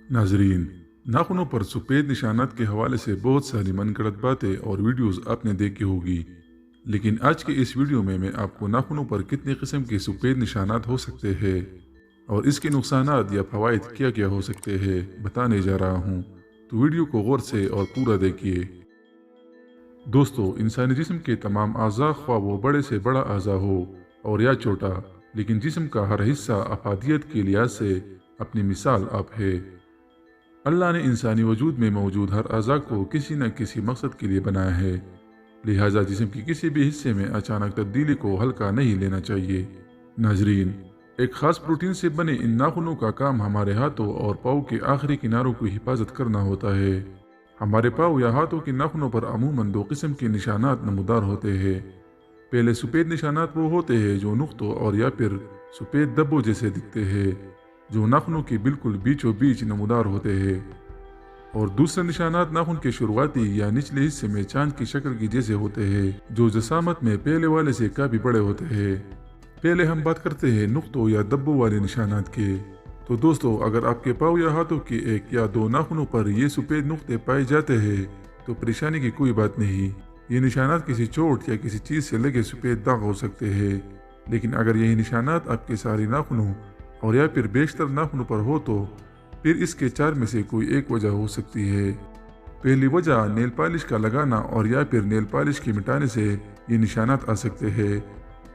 नाजरीन, नाखूनों पर सफ़ेद निशानात के हवाले से बहुत सारी मनगढ़ंत बातें और वीडियोस आपने देखी होगी, लेकिन आज के इस वीडियो में मैं आपको नाखूनों पर कितने किस्म के सफ़ेद निशानात हो सकते हैं और इसके नुकसानात या फ़वाइद क्या क्या हो सकते हैं बताने जा रहा हूँ। तो वीडियो को गौर से और पूरा देखिए। दोस्तों, इंसानी जिस्म के तमाम अज़ा, ख्वाह वो बड़े से बड़ा अज़ा हो और या छोटा, लेकिन जिस्म का हर हिस्सा अफादियत के लिहाज से अपनी मिसाल आप है। अल्लाह ने इंसानी वजूद में मौजूद हर अज़ा को किसी न किसी मकसद के लिए बनाया है, लिहाजा जिस्म की किसी भी हिस्से में अचानक तब्दीली को हल्का नहीं लेना चाहिए। नाजरीन, एक ख़ास प्रोटीन से बने इन नाखूनों का काम हमारे हाथों और पाँव के आखिरी किनारों की हिफाजत करना होता है। हमारे पाँव या हाथों के नाखूनों पर अमूमन दो किस्म के निशानात नमूदार होते हैं। पहले सफ़ेद निशानात वो होते हैं जो नुक्तों और या फिर सफ़ेद धब्बों जैसे दिखते हैं, जो नाखूनों के बिल्कुल बीचों बीच नमूदार होते हैं। और दूसरे निशानात नाखून के शुरुआती या निचले हिस्से में चांद की शक्ल की जैसे होते हैं, जो जसामत में पहले वाले से काफ़ी बड़े होते हैं। पहले हम बात करते हैं नुक्तों या धब्बों वाले निशानात के। तो दोस्तों, अगर आपके पाँव या हाथों के एक या दो नाखूनों पर ये सफ़ेद नुक्ते पाए जाते हैं तो परेशानी की कोई बात नहीं। ये निशानात किसी चोट या किसी चीज़ से लगे सफ़ेद दाग हो सकते हैं, लेकिन अगर यही निशानात आपके सारे नाखूनों और या फिर बेशतर नाखूनों पर हो तो फिर इसके चार में से कोई एक वजह हो सकती है। पहली वजह नेल पॉलिश का लगाना और या फिर नेल पॉलिश के मिटाने से ये निशानात आ सकते हैं।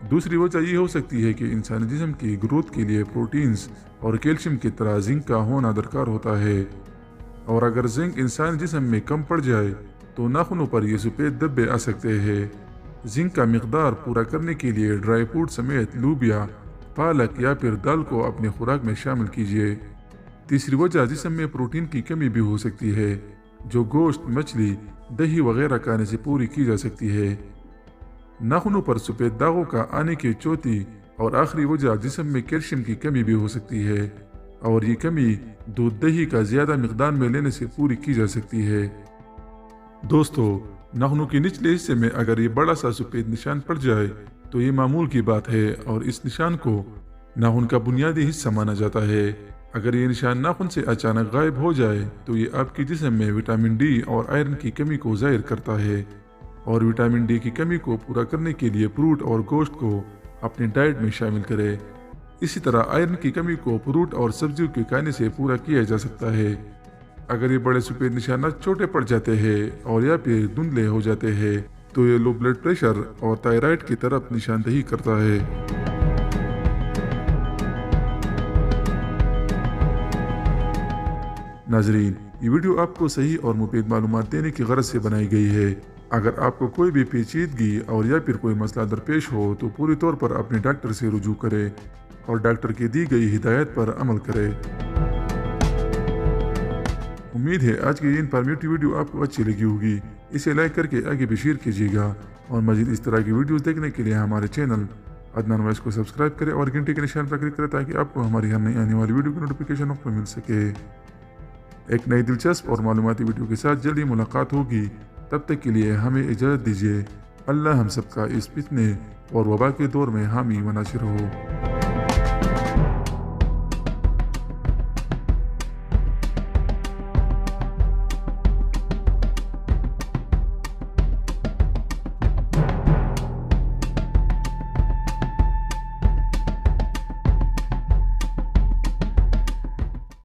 दूसरी वजह ये हो सकती है कि इंसानी जिस्म की ग्रोथ के लिए प्रोटीन्स और कैल्शियम की तरह जिंक का होना दरकार होता है, और अगर जिंक इंसानी जिस्म में कम पड़ जाए तो नाखूनों पर ये सफ़ेद धब्बे आ सकते हैं। जिंक का मिकदार पूरा करने के लिए ड्राई फ्रूट समेत लूबिया, पालक या फिर दाल को अपनी खुराक में शामिल कीजिए। तीसरी वजह जिस्म में प्रोटीन की कमी भी हो सकती है, जो गोश्त, मछली, दही वगैरह खाने से पूरी की जा सकती है। नाखूनों पर सफ़ेद दागों का आने की चौथी और आखिरी वजह जिस्म में कैल्शियम की कमी भी हो सकती है, और ये कमी दूध, दही का ज़्यादा मिकदार में लेने से पूरी की जा सकती है। दोस्तों, नाखूनों के निचले हिस्से में अगर ये बड़ा सा सफ़ेद निशान पड़ जाए तो ये मामूल की बात है और इस निशान को नाखून का बुनियादी हिस्सा माना जाता है। अगर ये निशान नाखून से अचानक गायब हो जाए तो ये आपके जिस्म में विटामिन डी और आयरन की कमी को ज़ाहिर करता है, और विटामिन डी की कमी को पूरा करने के लिए फ्रूट और गोश्त को अपनी डाइट में शामिल करें। इसी तरह आयरन की कमी को फ्रूट और सब्जियों के खाने से पूरा किया जा सकता है। अगर ये बड़े सफ़ेद निशानात छोटे पड़ जाते हैं और या फिर धुंधले हो जाते हैं तो ये लो ब्लड प्रेशर और थायराइड की तरफ निशानदेही करता है। नाजरीन, ये वीडियो आपको सही और मुफीद मालूमात देने की गरज से बनाई गई है। अगर आपको कोई भी पेचीदगी और या फिर कोई मसला दरपेश हो तो पूरी तौर पर अपने डॉक्टर से रुजू करें और डॉक्टर की दी गई हिदायत पर अमल करें। उम्मीद है आज की ये इन्फॉर्मेटिव वीडियो आपको अच्छी लगी होगी। इसे लाइक करके आगे भी शेयर कीजिएगा, और मज़ीद इस तरह की वीडियोस देखने के लिए हमारे चैनल अदनान वॉइस को सब्सक्राइब करें और घंटे के निशान पर क्लिक करें ताकि आपको हमारी हर नई आने वाली वीडियो की नोटिफिकेशन वक्त में मिल सके। एक नई दिलचस्प और मालूमाती वीडियो के साथ जल्दी मुलाकात होगी। तब तक के लिए हमें इजाज़त दीजिए। अल्लाह हम सबका इस फितने और वबा के दौर में हामी व नासिर हो।